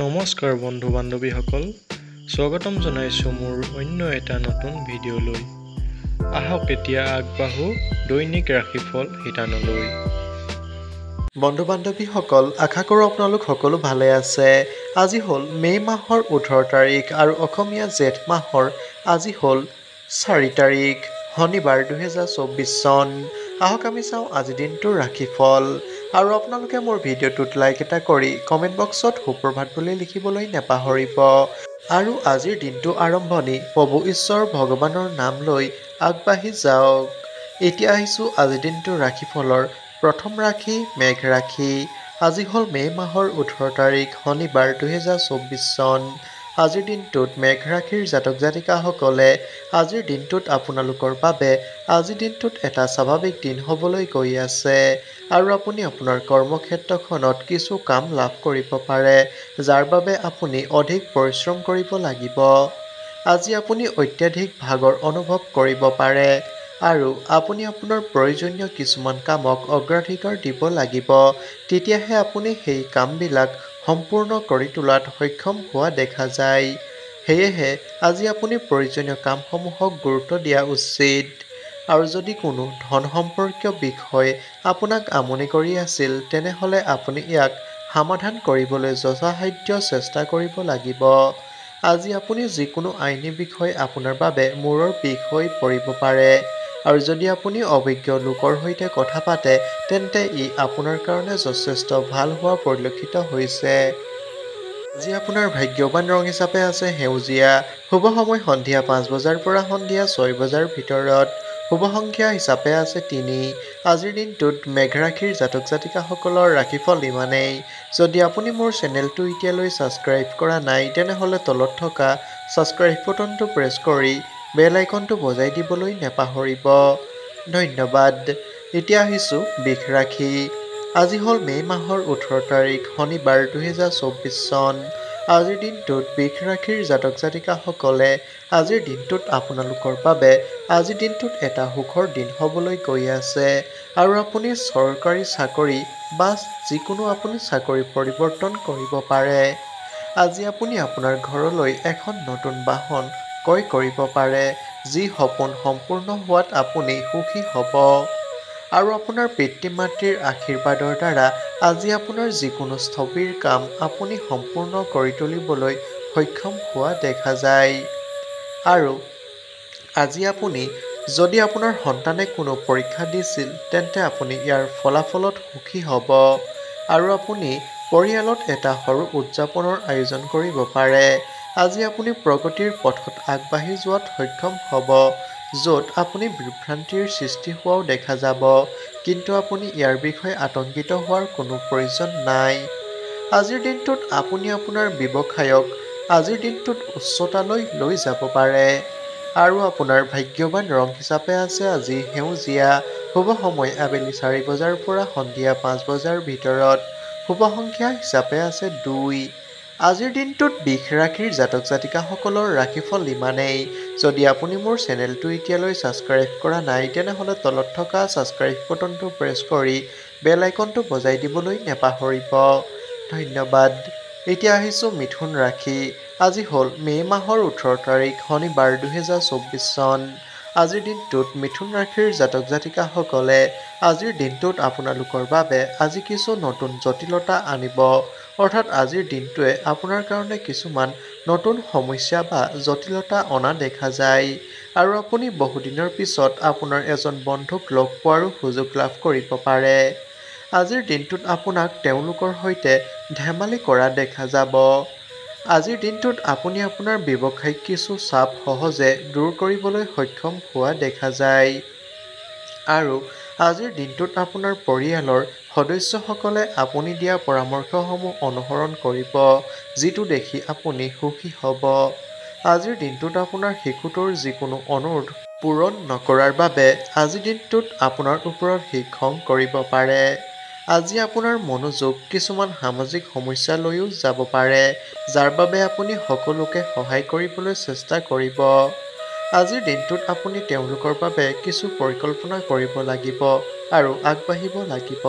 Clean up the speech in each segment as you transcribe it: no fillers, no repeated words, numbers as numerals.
নমস্কাৰ বন্ধু বান্ধৱীসকল, স্বাগতম জনাইছোঁ মোৰ অন্য এটা নতুন ভিডিঅ'লৈ। আহক এতিয়া আগবাঢ়ো দৈনিক ৰাশিফল শিতানলৈ। বন্ধু বান্ধৱীসকল, আশা কৰোঁ আপোনালোক সকলো ভালে আছে। আজি হ'ল মে' মাহৰ 18 তাৰিখ আৰু অসমীয়া জেঠ মাহৰ আজি হ'ল 4 তাৰিখ, শনিবাৰ 2024 চন। আহক আমি চাওঁ আজিৰ দিনটোৰ ৰাশিফল। আৰু আপোনালোকে মোৰ ভিডিঅ'টোত লাইক এটা কৰি কমেণ্ট বক্সত সুপ্ৰভাত বুলি লিখিবলৈ নাপাহৰিব। আৰু আজিৰ দিনটো আৰম্ভণি প্ৰভু ঈশ্বৰ ভগৱানৰ নাম লৈ আগবাঢ়ি যাওক। এতিয়া আহিছোঁ আজিৰ দিনটোৰ ৰাশিফলৰ প্ৰথম ৰাশি মেঘ ৰাশি। আজি হ'ল মে' মাহৰ 18 তাৰিখ, শনিবাৰ 2024 চন। আজিৰ দিনটোত মেঘ ৰাশিৰ জাতক জাতিকাসকলে আজিৰ দিনটোত আপোনালোকৰ বাবে আজিৰ দিনটোত এটা স্বাভাৱিক দিন হ'বলৈ গৈ আছে। আৰু আপুনি আপোনাৰ কৰ্মক্ষেত্ৰখনত কিছু কাম লাভ কৰিব পাৰে, যাৰ বাবে আপুনি অধিক পৰিশ্ৰম কৰিব লাগিব। আজি আপুনি অত্যাধিক ভাগৰ অনুভৱ কৰিব পাৰে আৰু আপুনি আপোনাৰ প্ৰয়োজনীয় কিছুমান কামক অগ্ৰাধিকাৰ দিব লাগিব, তেতিয়াহে আপুনি সেই কামবিলাক সম্পূৰ্ণ কৰি তোলাত সক্ষম হোৱা দেখা যায়। সেয়েহে আজি আপুনি প্ৰয়োজনীয় কামসমূহক গুৰুত্ব দিয়া উচিত। আৰু যদি কোনো ধন সম্পৰ্কীয় বিষয় আপোনাক আমনি কৰি আছিল, তেনেহ'লে আপুনি ইয়াক সমাধান কৰিবলৈ যথাসাধ্য চেষ্টা কৰিব লাগিব। আজি আপুনি যিকোনো আইনী বিষয় আপোনাৰ বাবে মূৰৰ বিষ হৈ পৰিব পাৰে। আৰু যদি আপুনি অভিজ্ঞ লোকৰ সৈতে কথা পাতে, তেন্তে ই আপোনাৰ কাৰণে যথেষ্ট ভাল হোৱা পৰিলক্ষিত হৈছে। আজি আপোনাৰ ভাগ্যৱান ৰং হিচাপে আছে সেউজীয়া। শুভ সময় সন্ধিয়া 5 বজাৰ পৰা সন্ধিয়া 6 বজাৰ ভিতৰত। শুভ সংখ্যা হিচাপে আছে 3। আজিৰ দিনটোত মেঘ ৰাশিৰ জাতক জাতিকাসকলৰ ৰাশিফল ইমানেই। যদি আপুনি মোৰ চেনেলটো এতিয়ালৈ ছাবস্ক্ৰাইব কৰা নাই, তেনেহ'লে তলত থকা ছাবস্ক্ৰাইব বুটামটো প্ৰেছ কৰি বেল আইকনটো বজাই দিবলৈ নাপাহৰিব। ধন্যবাদ। এতিয়া আহিছোঁ বৃষ ৰাশি। আজি হ'ল মে' মাহৰ 18 তাৰিখ, শনিবাৰ 2024 চন। আজিৰ দিনটোত বৃষ ৰাশিৰ জাতক জাতিকাসকলে আজিৰ দিনটোত আপোনালোকৰ বাবে আজিৰ দিনটোত এটা সুখৰ দিন হ'বলৈ গৈ আছে। আৰু আপুনি চৰকাৰী চাকৰি বা যিকোনো আপুনি চাকৰি পৰিৱৰ্তন কৰিব পাৰে। আজি আপুনি আপোনাৰ ঘৰলৈ এখন নতুন বাহন ক্ৰয় কৰিব পাৰে, যি সপোন সম্পূৰ্ণ হোৱাত আপুনি সুখী হ'ব। আৰু আপোনাৰ পিতৃ মাতৃৰ আশীৰ্বাদৰ দ্বাৰা আজি আপোনাৰ যিকোনো স্থবিৰ কাম আপুনি সম্পূৰ্ণ কৰি তুলিবলৈ সক্ষম হোৱা দেখা যায়। আৰু আজি আপুনি যদি আপোনাৰ সন্তানে কোনো পৰীক্ষা দিছিল, তেন্তে আপুনি ইয়াৰ ফলাফলত সুখী হ'ব। আৰু আপুনি পৰিয়ালত এটা সৰু উদযাপনৰ আয়োজন কৰিব পাৰে। আজি আপুনি প্ৰগতিৰ পথত আগবাঢ়ি যোৱাত সক্ষম হ'ব, য'ত আপুনি বিভ্ৰান্তিৰ সৃষ্টি হোৱাও দেখা যাব। কিন্তু আপুনি ইয়াৰ বিষয়ে আতংকিত হোৱাৰ কোনো প্ৰয়োজন নাই। আজিৰ দিনটোত আপুনি আপোনাৰ ব্যৱসায়ক আজিৰ দিনটোত উচ্চতালৈ লৈ যাব পাৰে। আৰু আপোনাৰ ভাগ্যৱান ৰং হিচাপে আছে আজি সেউজীয়া। শুভ সময় আবেলি 4 বজাৰ পৰা সন্ধিয়া 5 বজাৰ ভিতৰত। শুভ সংখ্যা হিচাপে আছে 2। আজিৰ দিনটোত বৃষ ৰাশিৰ জাতক জাতিকাসকলৰ ৰাশিফল ইমানেই। যদি আপুনি মোৰ চেনেলটো এতিয়ালৈ ছাবস্ক্ৰাইব কৰা নাই, তেনেহ'লে তলত থকা ছাবস্ক্ৰাইব বুটামটো প্ৰেছ কৰি বেল আইকনটো বজাই দিবলৈ নাপাহৰিব। ধন্যবাদ। এতিয়া আহিছোঁ মিথুন ৰাশি। আজি হ'ল মে' মাহৰ 18 তাৰিখ, শনিবাৰ 2024 চন। আজিৰ দিনটোত মিথুন ৰাশিৰ জাতক জাতিকাসকলে আজিৰ দিনটোত আপোনালোকৰ বাবে আজি কিছু নতুন জটিলতা আনিব। অৰ্থাৎ আজিৰ দিনটোৱে আপোনাৰ কাৰণে কিছুমান নতুন সমস্যা বা জটিলতা অনা দেখা যায়। আৰু আপুনি বহুদিনৰ পিছত আপোনাৰ এজন বন্ধুক লগ পোৱাৰো সুযোগ লাভ কৰিব পাৰে। আজিৰ দিনটোত আপোনাক তেওঁলোকৰ সৈতে ধেমালি কৰা দেখা যাব। আজিৰ দিনটোত আপুনি আপোনাৰ ব্যৱসায়িক কিছু চাপ সহজে দূৰ কৰিবলৈ সক্ষম হোৱা দেখা যায়। আৰু আজিৰ দিনটোত আপোনাৰ পৰিয়ালৰ সদস্যসকলে আপুনি দিয়া পৰামৰ্শসমূহ অনুসৰণ কৰিব, যিটো দেখি আপুনি সুখী হ'ব। আজিৰ দিনটোত আপোনাৰ শিশুটোৰ যিকোনো অনুৰোধ পূৰণ নকৰাৰ বাবে আজিৰ দিনটোত আপোনাৰ ওপৰত সি খং কৰিব পাৰে। আজি আপোনাৰ মনোযোগ কিছুমান সামাজিক সমস্যালৈও যাব পাৰে, যাৰ বাবে আপুনি সকলোকে সহায় কৰিবলৈ চেষ্টা কৰিব। আজিৰ দিনটোত আপুনি তেওঁলোকৰ বাবে কিছু পৰিকল্পনা কৰিব লাগিব আৰু আগবাঢ়িব লাগিব।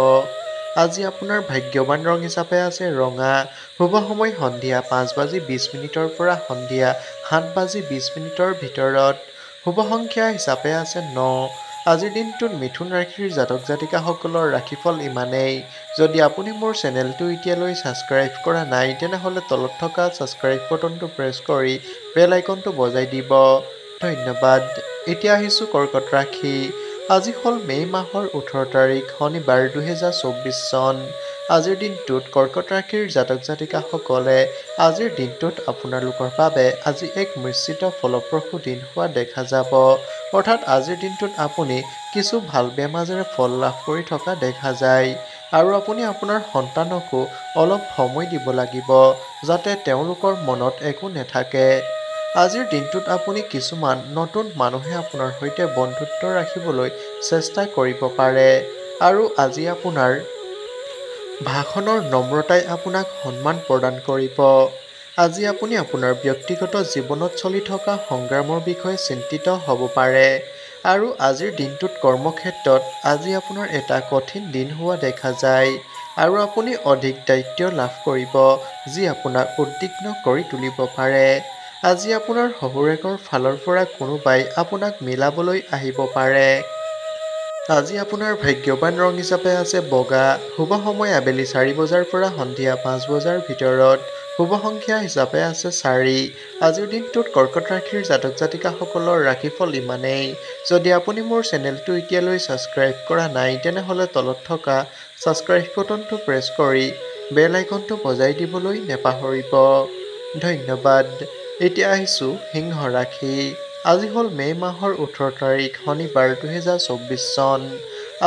আজি আপোনাৰ ভাগ্যৱান ৰং হিচাপে আছে ৰঙা। শুভ সময় সন্ধিয়া 5:20 পৰা সন্ধিয়া 7:20 ভিতৰত। শুভ সংখ্যা হিচাপে আছে 9। আজিৰ দিনটোত মিথুন ৰাশিৰ জাতক জাতিকাসকলৰ ৰাশিফল ইমানেই। যদি আপুনি মোৰ চেনেলটো এতিয়ালৈ ছাবস্ক্ৰাইব কৰা নাই তেনেহ'লে তলত থকা ছাবস্ক্ৰাইব বাটনটো প্ৰেছ কৰি বেল আইকনটো বজাই দিব। ধন্যবাদ। এতিয়া আহিছোঁ কৰ্কট ৰাশি। আজি হ'ল মে' মাহৰ 18 তাৰিখ শনিবাৰ 2024 চন। আজিৰ দিনটোত কৰ্কট ৰাশিৰ জাতক জাতিকাসকলে আজিৰ দিনটোত আপোনালোকৰ বাবে আজি এক মিশ্ৰিত ফলপ্ৰসূ দিন হোৱা দেখা যাব। অৰ্থাৎ আজিৰ দিনটোত আপুনি কিছু ভাল বেয়া মাজেৰে ফল লাভ কৰি থকা দেখা যায়। আৰু আপুনি আপোনাৰ সন্তানকো অলপ সময় দিব লাগিব যাতে তেওঁলোকৰ মনত একো নাথাকে। আজিৰ দিনটোত আপুনি কিছুমান নতুন মানুহে আপোনাৰ সৈতে বন্ধুত্ব ৰাখিবলৈ চেষ্টা কৰিব পাৰে। আৰু আজি আপোনাৰ ভাষণৰ নম্ৰতাই আপোনাক সন্মান প্ৰদান কৰিব। আজি আপুনি আপোনাৰ ব্যক্তিগত জীৱনত চলি থকা সংগ্ৰামৰ বিষয়ে চিন্তিত হ'ব পাৰে। আৰু আজিৰ দিনটোত কৰ্মক্ষেত্ৰত আজি আপোনাৰ এটা কঠিন দিন হোৱা দেখা যায়। আৰু আপুনি অধিক দায়িত্ব লাভ কৰিব যি আপোনাক উদ্বিগ্ন কৰি তুলিব পাৰে। আজি আপোনাৰ শহুৰেকৰ ফালৰ পৰা কোনোবাই আপোনাক মিলাবলৈ আহিব পাৰে। আজি আপোনাৰ ভাগ্যৱান ৰং হিচাপে আছে বগা। শুভ সময় আবেলি 4 পৰা সন্ধিয়া 5 ভিতৰত। শুভ সংখ্যা হিচাপে আছে 4। আজিৰ দিনটোত কৰ্কট ৰাশিৰ জাতক জাতিকাসকলৰ ৰাশিফল ইমানেই। যদি আপুনি মোৰ চেনেলটো এতিয়ালৈ ছাবস্ক্ৰাইব কৰা নাই তেনেহ'লে তলত থকা ছাবস্ক্ৰাইব বাটনটো প্ৰেছ কৰি বেল আইকনটো বজাই দিবলৈ নাপাহৰিব। ধন্যবাদ। এতিয়া আহিছোঁ সিংহ ৰাশি। আজি হ'ল মে' মাহৰ 18 তাৰিখ শনিবাৰ 2024 চন।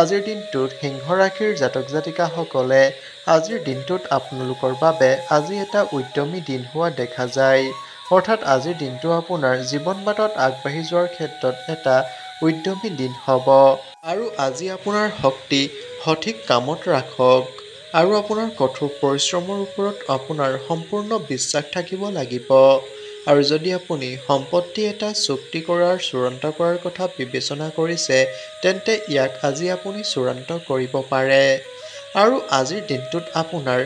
আজিৰ দিনটোত সিংহ ৰাশিৰ জাতক জাতিকাসকলে আজিৰ দিনটোত আপোনালোকৰ বাবে আজি এটা উদ্যমী দিন হোৱা দেখা যায়। অৰ্থাৎ আজিৰ দিনটো আপোনাৰ জীৱন বাটত আগবাঢ়ি যোৱাৰ ক্ষেত্ৰত এটা উদ্যমী দিন হ'ব। আৰু আজি আপোনাৰ শক্তি সঠিক কামত ৰাখক। আৰু আপোনাৰ কঠোৰ পৰিশ্ৰমৰ ওপৰত আপোনাৰ সম্পূৰ্ণ বিশ্বাস থাকিব লাগিব। আৰু যদি আপুনি সম্পত্তি এটা চুক্তি চূড়ান্ত কৰাৰ কথা বিবেচনা কৰিছে তেন্তে ইয়াক আজি আপুনি চূড়ান্ত কৰিব পাৰে। আৰু আজিৰ দিনটোত আপোনাৰ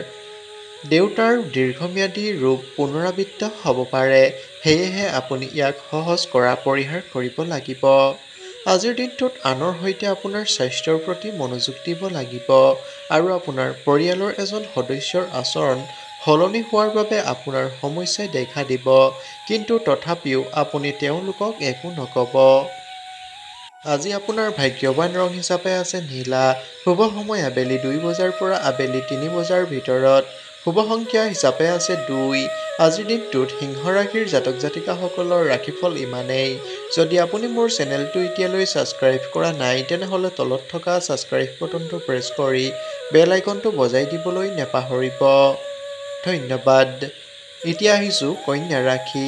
দেউতাৰ দীৰ্ঘম্যাদী ৰোগ পুনৰাবৃত্ত হ'ব পাৰে। সেয়েহে আপুনি ইয়াক সহজ কৰা পৰিহাৰ কৰিব লাগিব। আজিৰ দিনটোত আনৰ সৈতে আপোনাৰ স্বাস্থ্যৰ প্ৰতি মনোযোগ দিব লাগিব। আৰু আপোনাৰ পৰিয়ালৰ এজন সদস্যৰ আচৰণ সলনি হোৱাৰ বাবে আপোনাৰ সমস্যাই দেখা দিব। কিন্তু তথাপিও আপুনি তেওঁলোকক একো নক'ব। আজি আপোনাৰ ভাগ্যৱান ৰং হিচাপে আছে নীলা। শুভ সময় আবেলি 2 পৰা আবেলি 3 ভিতৰত। শুভ সংখ্যা হিচাপে আছে 2। আজিৰ দিনটোত সিংহ ৰাশিৰ জাতক জাতিকাসকলৰ ৰাশিফল ইমানেই। যদি আপুনি মোৰ চেনেলটো এতিয়ালৈ ছাবস্ক্ৰাইব কৰা নাই তেনেহ'লে তলত থকা ছাবস্ক্ৰাইব বাটনটো প্ৰেছ কৰি বেল আইকনটো বজাই দিবলৈ নাপাহৰিব। ধন্যবাদ। এতিয়া আহিছোঁ কন্যা ৰাশি।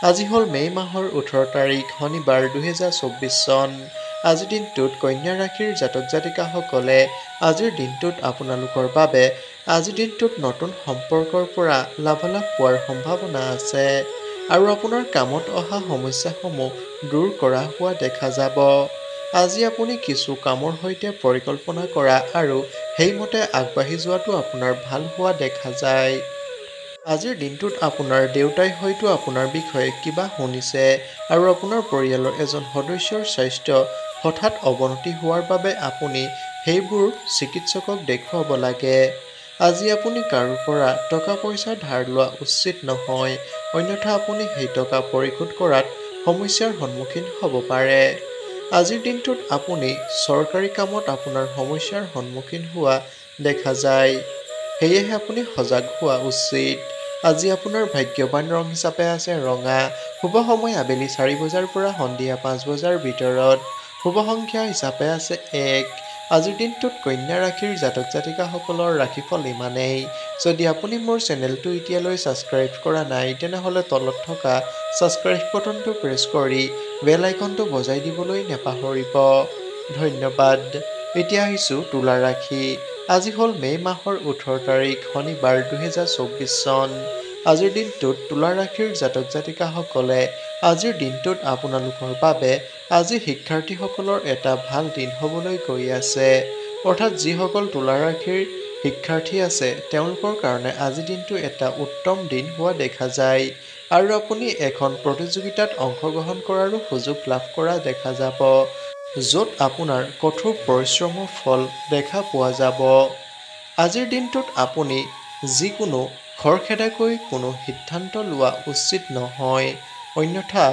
আজি হ'ল মে' মাহৰ 18 তাৰিখ শনিবাৰ 2024 চন। আজিৰ দিনটোত কন্যা ৰাশিৰ জাতক জাতিকাসকলে আজিৰ দিনটোত আপোনালোকৰ বাবে আজিৰ দিনটোত নতুন সম্পৰ্কৰ পৰা লাভালাভ পোৱাৰ সম্ভাৱনা আছে। আৰু আপোনাৰ কামত অহা সমস্যাসমূহ দূৰ কৰা হোৱা দেখা যাব। আজি আপুনি কিছু কামৰ সৈতে পৰিকল্পনা কৰা আৰু সেইমতে আগবাঢ়ি যোৱাটো আপোনাৰ ভাল হোৱা দেখা যায়। আজিৰ দিনটোত আপোনাৰ দেউতাই হয়তো আপোনাৰ বিষয়ে কিবা শুনিছে আৰু আপোনাৰ পৰিয়ালৰ এজন সদস্যৰ স্বাস্থ্য হঠাৎ অৱনতি হোৱাৰ বাবে আপুনি সেইবোৰ চিকিৎসকক দেখুৱাব লাগে। আজি আপুনি কাৰো পৰা টকা পইচা ধাৰ লোৱা উচিত নহয়, অন্যথা আপুনি সেই টকা পৰিশোধ কৰাত সমস্যাৰ সন্মুখীন হ'ব পাৰে। আজিৰ দিনটোত আপুনি চৰকাৰী কামত আপোনাৰ সমস্যাৰ সন্মুখীন হোৱা দেখা যায়। সেয়েহে আপুনি সজাগ হোৱা উচিত। আজি আপোনাৰ ভাগ্যৱান ৰং হিচাপে আছে ৰঙা। শুভ সময় আবেলি 4 পৰা সন্ধিয়া 5 ভিতৰত। শুভ সংখ্যা হিচাপে আছে 1। আজিৰ দিনটোত কন্যা ৰাশিৰ জাতক জাতিকাসকলৰ ৰাশিফল ইমানেই। যদি আপুনি মোৰ চেনেলটো এতিয়ালৈ ছাবস্ক্ৰাইব কৰা নাই তেনেহ'লে তলত থকা ছাবস্ক্ৰাইব বাটনটো প্ৰেছ কৰি বেল আইকনটো বজাই দিবলৈ নাপাহৰিব। ধন্যবাদ। এতিয়া আহিছোঁ তুলা ৰাশি। আজি হ'ল মে' মাহৰ 18 তাৰিখ শনিবাৰ 2024 চন। আজিৰ দিনটোত তুলা ৰাশিৰ জাতক জাতিকাসকলে আজিৰ দিনটোত আপোনালোকৰ বাবে আজি শিক্ষাৰ্থীসকলৰ এটা ভাল দিন হ'বলৈ গৈ আছে। অৰ্থাৎ যিসকল তুলা ৰাশিৰ শিক্ষাৰ্থী আছে তেওঁলোকৰ কাৰণে আজি দিনটো এটা উত্তম দিন হোৱা দেখা যায় আৰু আপুনি এখন প্ৰতিযোগিতাত অংশগ্ৰহণ কৰাৰো সুযোগ লাভ কৰা দেখা যাব য'ত আপোনাৰ কঠোৰ পৰিশ্ৰমৰ ফল দেখা পোৱা যাব। আজিৰ দিনটোত আপুনি যিকোনো খৰখেদাকৈ কোনো সিদ্ধান্ত লোৱা উচিত নহয়, অন্যথা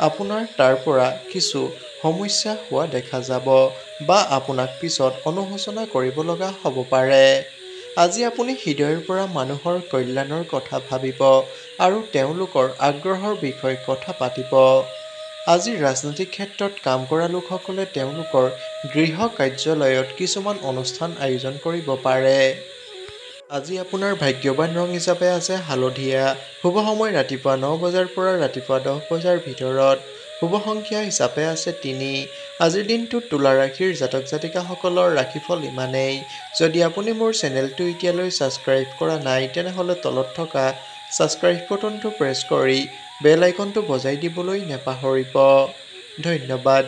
আপোনাৰ তাৰ পৰা কিছু সমস্যা হোৱা দেখা যাব বা আপোনাক পিছত অনুশোচনা কৰিব লগা হ'ব পাৰে। আজি আপুনি হৃদয়ৰ পৰা মানুহৰ কল্যাণৰ কথা ভাবিব আৰু তেওঁলোকৰ আগ্ৰহৰ বিষয়ে কথা পাতিব। আজি ৰাজনৈতিক ক্ষেত্ৰত কাম কৰা লোকসকলে তেওঁলোকৰ গৃহ কাৰ্যালয়ত কিছুমান অনুষ্ঠান আয়োজন কৰিব পাৰে। আজি আপোনাৰ ভাগ্যৱান ৰং হিচাপে আছে হালধীয়া। শুভ সময় ৰাতিপুৱা 9 বজাৰ পৰা ৰাতিপুৱা 10 বজাৰ ভিতৰত। শুভ সংখ্যা হিচাপে আছে 3। আজিৰ দিনটোত তুলা ৰাশিৰ জাতক জাতিকাসকলৰ ৰাশিফল ইমানেই। যদি আপুনি মোৰ চেনেলটো এতিয়ালৈ ছাবস্ক্ৰাইব কৰা নাই তেনেহ'লে তলত থকা ছাবস্ক্ৰাইব বাটনটো প্ৰেছ কৰি বেল আইকনটো বজাই দিবলৈ নাপাহৰিব। ধন্যবাদ।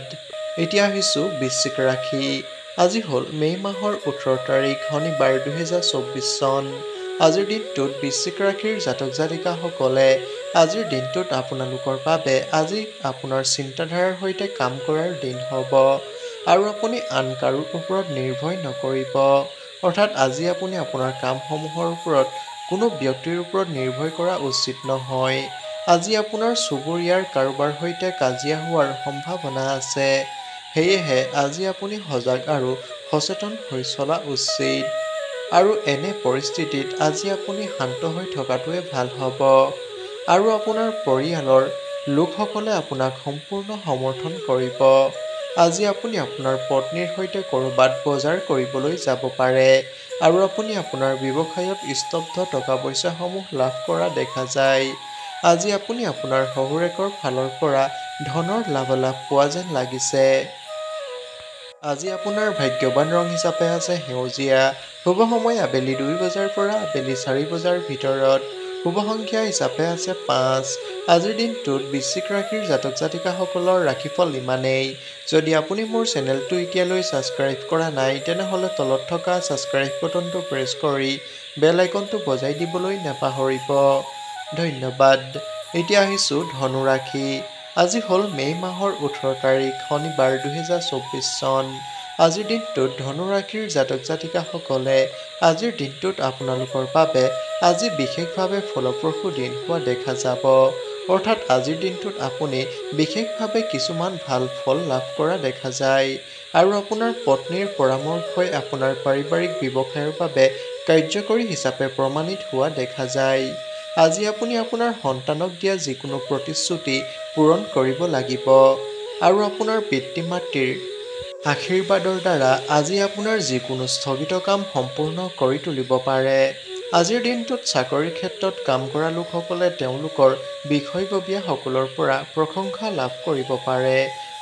এতিয়া আহিছোঁ বৃশ্চিক ৰাশি। আজি হ'ল মে' মাহৰ 18 তাৰিখ শনিবাৰ 2024 চন। আজিৰ দিনটোত বৃশ্চিক ৰাশিৰ জাতক জাতিকাসকলে আজিৰ দিনটোত আপোনালোকৰ বাবে আজি আপোনাৰ চিন্তাধাৰাৰ সৈতে কাম কৰাৰ দিন হ'ব আৰু আপুনি আন কাৰো ওপৰত নিৰ্ভৰ নকৰিব। অৰ্থাৎ আজি আপুনি আপোনাৰ কামসমূহৰ ওপৰত কোনো ব্যক্তিৰ ওপৰত নিৰ্ভৰ কৰা উচিত নহয়। আজি আপোনাৰ চুবুৰীয়াৰ কাৰোবাৰ সৈতে কাজিয়া হোৱাৰ সম্ভাৱনা আছে। সেয়েহে আজি আপুনি সজাগ আৰু সচেতন হৈ চলা উচিত আৰু এনে পৰিস্থিতিত আজি আপুনি শান্ত হৈ থকাটোৱে ভাল হ'ব আৰু আপোনাৰ পৰিয়ালৰ লোকসকলে আপোনাক সম্পূৰ্ণ সমৰ্থন কৰিব। আজি আপুনি আপোনাৰ পত্নীৰ সৈতে ক'ৰবাত বজাৰ কৰিবলৈ যাব পাৰে আৰু আপুনি আপোনাৰ ব্যৱসায়ত স্তব্ধ টকা পইচাসমূহ লাভ কৰা দেখা যায়। আজি আপুনি আপোনাৰ শহুৰেকৰ ফালৰ পৰা ধনৰ লাভালাভ পোৱা যেন লাগিছে। আজি আপোনাৰ ভাগ্যৱান ৰং হিচাপে আছে সেউজীয়া। শুভ সময় আবেলি 2 বজাৰ পৰা আবেলি 4 বজাৰ ভিতৰত। শুভ সংখ্যা হিচাপে আছে 5। আজিৰ দিনটোত বৃশ্চিক ৰাশিৰ জাতক জাতিকাসকলৰ ৰাশিফল ইমানেই। যদি আপুনি মোৰ চেনেলটো এতিয়ালৈ ছাবস্ক্ৰাইব কৰা নাই তেনেহ'লে তলত থকা ছাবস্ক্ৰাইব বাটনটো প্ৰেছ কৰি বেল আইকনটো বজাই দিবলৈ নাপাহৰিব। ধন্যবাদ। এতিয়া আহিছোঁ ধনু ৰাশি। আজি হ'ল মে' মাহৰ 18 তাৰিখ শনিবাৰ 2024 চন। আজিৰ দিনটোত ধনু ৰাশিৰ জাতক জাতিকাসকলে আজিৰ দিনটোত আপোনালোকৰ বাবে আজি বিশেষভাৱে ফলপ্ৰসূ দিন হোৱা দেখা যাব। অৰ্থাৎ আজিৰ দিনটোত আপুনি বিশেষভাৱে কিছুমান ভাল ফল লাভ কৰা দেখা যায় আৰু আপোনাৰ পত্নীৰ পৰামৰ্শই আপোনাৰ পাৰিবাৰিক ব্যৱসায়ৰ বাবে কাৰ্যকৰী হিচাপে প্ৰমাণিত হোৱা দেখা যায়। আজি আপুনি আপোনাৰ সন্তানক দিয়া যিকোনো প্ৰতিশ্ৰুতি পূৰণ কৰিব লাগিব আৰু আপোনাৰ পিতৃ মাতৃৰ আশীৰ্বাদৰ দ্বাৰা আজি আপোনাৰ যিকোনো স্থগিত কাম সম্পূৰ্ণ কৰি তুলিব পাৰে। আজিৰ দিনটোত চাকৰিৰ ক্ষেত্ৰত কাম কৰা লোকসকলে তেওঁলোকৰ বিষয়ববীয়াসকলৰ পৰা প্ৰশংসা লাভ কৰিব পাৰে,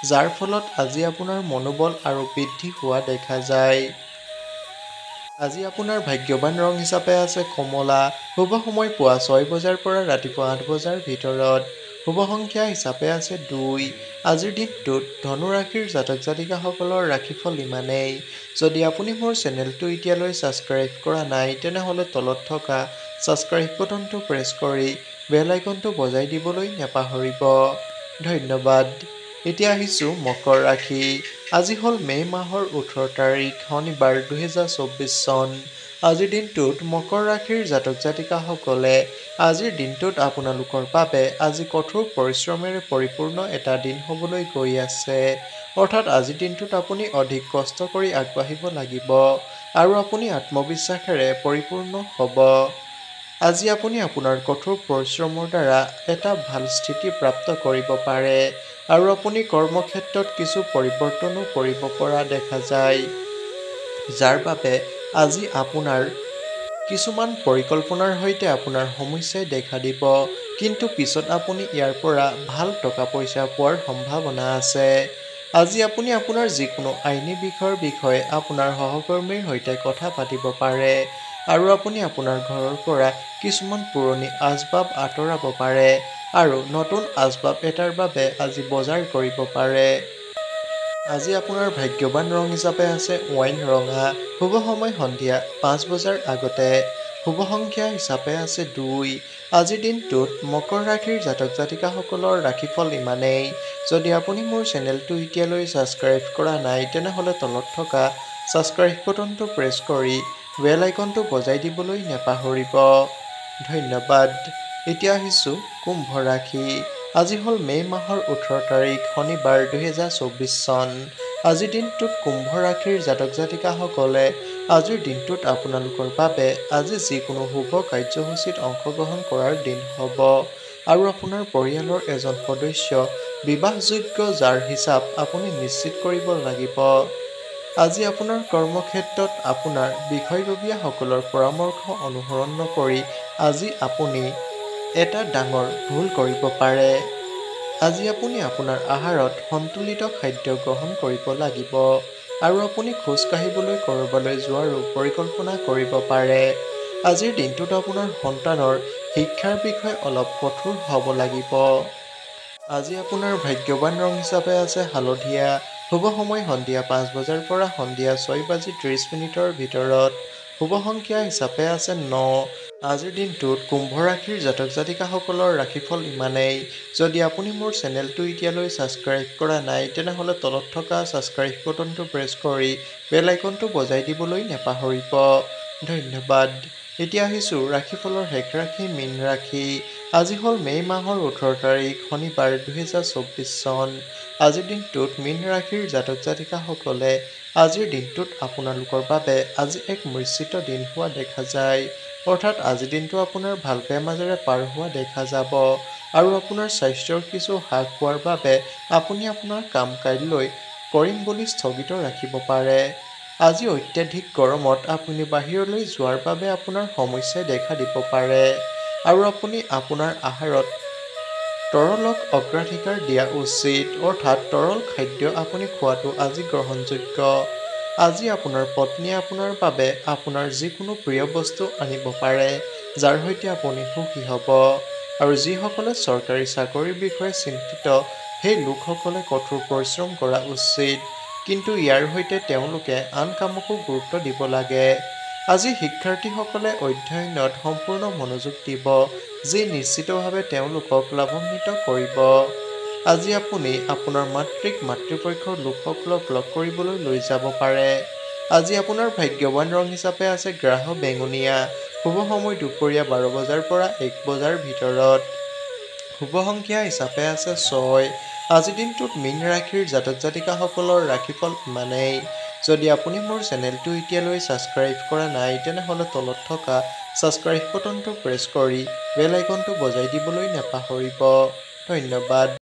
যাৰ ফলত আজি আপোনাৰ মনোবল আৰু বৃদ্ধি হোৱা দেখা যায়। আজি আপোনাৰ ভাগ্যৱান ৰং হিচাপে আছে কমলা। শুভ সময় পুৱা 6 বজাৰ পৰা ৰাতিপুৱা 8 বজাৰ ভিতৰত। শুভ সংখ্যা হিচাপে আছে 2। আজিৰ দিনটোত ধনু ৰাশিৰ জাতক জাতিকাসকলৰ ৰাশিফল ইমানেই। যদি আপুনি মোৰ চেনেলটো এতিয়ালৈ ছাবস্ক্ৰাইব কৰা নাই তেনেহ'লে তলত থকা ছাবস্ক্ৰাইব বাটনটো প্ৰেছ কৰি বেল আইকনটো বজাই দিবলৈ নাপাহৰিব। ধন্যবাদ। এতিয়া আহিছোঁ মকৰ ৰাশি। আজি হ'ল মে' মাহৰ 18 তাৰিখ শনিবাৰ 2024 চন। আজিৰ দিনটোত মকৰ ৰাশিৰ জাতক জাতিকাসকলে আজিৰ দিনটোত আপোনালোকৰ বাবে আজি কঠোৰ পৰিশ্ৰমেৰে পৰিপূৰ্ণ এটা দিন হ'বলৈ গৈ আছে। অৰ্থাৎ আজিৰ দিনটোত আপুনি অধিক কষ্ট কৰি আগবাঢ়িব লাগিব আৰু আপুনি আত্মবিশ্বাসেৰে পৰিপূৰ্ণ হ'ব। আজি আপুনি আপোনাৰ কঠোৰ পৰিশ্ৰমৰ দ্বাৰা এটা ভাল স্থিতি প্ৰাপ্ত কৰিব পাৰে আৰু আপুনি কৰ্মক্ষেত্ৰত কিছু পৰিৱৰ্তনো কৰিব পৰা দেখা যায়, যাৰ বাবে আজি আপোনাৰ কিছুমান পৰিকল্পনাৰ সৈতে আপোনাৰ সমস্যাই দেখা দিব, কিন্তু পিছত আপুনি ইয়াৰ পৰা ভাল টকা পইচা পোৱাৰ সম্ভাৱনা আছে। আজি আপুনি আপোনাৰ যিকোনো আইনী বিষয়ৰ বিষয়ে আপোনাৰ সহকৰ্মীৰ সৈতে কথা পাতিব পাৰে আৰু আপুনি আপোনাৰ ঘৰৰ পৰা কিছুমান পুৰণি আচবাব আঁতৰাব পাৰে আৰু নতুন আচবাব এটাৰ বাবে আজি বজাৰ কৰিব পাৰে। আজি আপোনাৰ ভাগ্যৱান ৰং হিচাপে আছে ৱাইন ৰঙা। শুভ সময় সন্ধিয়া 5 বজাৰ আগতে। শুভ সংখ্যা হিচাপে আছে 2। আজিৰ দিনটোত মকৰ ৰাশিৰ জাতক জাতিকাসকলৰ ৰাশিফল ইমানেই। যদি আপুনি মোৰ চেনেলটো এতিয়ালৈ ছাবস্ক্ৰাইব কৰা নাই তেনেহ'লে তলত থকা ছাবস্ক্ৰাইব বাটনটো প্ৰেছ কৰি বেল আইকনটো বজাই দিবলৈ নাপাহৰিব। ধন্যবাদ। এতিয়া আহিছোঁ কুম্ভ ৰাশি। আজি হ'ল মে' মাহৰ 18 তাৰিখ শনিবাৰ 2024 চন। আজিৰ দিনটোত কুম্ভ ৰাশিৰ জাতক জাতিকাসকলে আজিৰ দিনটোত আপোনালোকৰ বাবে আজি যিকোনো শুভ কাৰ্যসূচীত অংশগ্ৰহণ কৰাৰ দিন হ'ব আৰু আপোনাৰ পৰিয়ালৰ এজন সদস্য বিবাহযোগ্য যাৰ হিচাপ আপুনি নিশ্চিত কৰিব লাগিব। আজি আপোনাৰ কৰ্মক্ষেত্ৰত আপোনাৰ বিষয়ববীয়াসকলৰ পৰামৰ্শ অনুসৰণ নকৰি আজি আপুনি এটা ডাঙৰ ভুল কৰিব পাৰে। আজি আপুনি আপোনাৰ আহাৰত সন্তুলিত খাদ্য গ্ৰহণ কৰিব লাগিব আৰু আপুনি খোজ কাঢ়িবলৈ ক'ৰবালৈ যোৱাৰো পৰিকল্পনা কৰিব পাৰে। আজিৰ দিনটোত আপোনাৰ সন্তানৰ শিক্ষাৰ বিষয়ে অলপ কঠোৰ হ'ব লাগিব। আজি আপোনাৰ ভাগ্যৱান ৰং হিচাপে আছে হালধীয়া। শুভ সময় সন্ধিয়া 5 বজাৰ পৰা সন্ধিয়া 6:30 ভিতৰত। শুভ সংখ্যা হিচাপে আছে 9। আজিৰ দিনটোত কুম্ভ ৰাশিৰ জাতক জাতিকাসকলৰ ৰাশিফল ইমানেই। যদি আপুনি মোৰ চেনেলটো এতিয়ালৈ ছাবস্ক্ৰাইব কৰা নাই তেনেহ'লে তলত থকা ছাবস্ক্ৰাইব বাটনটো প্ৰেছ কৰি বেল আইকনটো বজাই দিবলৈ নাপাহৰিব। ধন্যবাদ। এতিয়া আহিছোঁ ৰাশিফলৰ শেষ ৰাশি মীন ৰাশি। আজি হ'ল মে' মাহৰ 18 তাৰিখ শনিবাৰ 2024 চন। আজিৰ দিনটোত মীন ৰাশিৰ জাতক জাতিকাসকলে আজিৰ দিনটোত আপোনালোকৰ বাবে আজি এক মিশ্ৰিত দিন হোৱা দেখা যায়। অৰ্থাৎ আজিৰ দিনটো আপোনাৰ ভাল বেয়া মাজেৰে পাৰ হোৱা দেখা যাব আৰু আপোনাৰ স্বাস্থ্যৰ কিছু হ্ৰাস হোৱাৰ বাবে আপুনি আপোনাৰ কাম কাইলৈ কৰিম বুলি স্থগিত ৰাখিব পাৰে। আজি অত্যাধিক গৰমত আপুনি বাহিৰলৈ যোৱাৰ বাবে আপোনাৰ সমস্যাই দেখা দিব পাৰে আৰু আপুনি আপোনাৰ আহাৰত তৰলক অগ্ৰাধিকাৰ দিয়া উচিত। অৰ্থাৎ তৰল খাদ্য আপুনি খোৱাটো আজি গ্ৰহণযোগ্য। আজি আপোনাৰ পত্নীয়ে আপোনাৰ বাবে আপোনাৰ যিকোনো প্ৰিয় বস্তু আনিব পাৰে যাৰ সৈতে আপুনি সুখী হ'ব আৰু যিসকলে চৰকাৰী চাকৰিৰ বিষয়ে চিন্তিত সেই লোকসকলে কঠোৰ পৰিশ্ৰম কৰা উচিত কিন্তু ইয়াৰ সৈতে তেওঁলোকে আন কামকো গুৰুত্ব দিব লাগে। আজি শিক্ষাৰ্থীসকলে অধ্যয়নত সম্পূৰ্ণ মনোযোগ দিব যি নিশ্চিতভাৱে তেওঁলোকক লাভান্বিত কৰিব। আজি আপুনি আপোনাৰ মাতৃক মাতৃপক্ষৰ লোকসকলক লগ কৰিবলৈ লৈ যাব পাৰে। আজি আপোনাৰ ভাগ্যৱান ৰং হিচাপে আছে গাঢ় বেঙুনীয়া। শুভ সময় দুপৰীয়া 12 বজাৰ পৰা 1 বজাৰ ভিতৰত। শুভ সংখ্যা হিচাপে আছে 6। আজিৰ দিনটোত মীন ৰাশিৰ জাতক জাতিকাসকলৰ ৰাশিফল ইমানেই। যদি আপুনি মোৰ চেনেলটো এতিয়ালৈ ছাবস্ক্ৰাইব কৰা নাই তেনেহ'লে তলত থকা ছাবস্ক্ৰাইব বাটনটো প্ৰেছ কৰি বেল আইকনটো বজাই দিবলৈ নাপাহৰিব। ধন্যবাদ।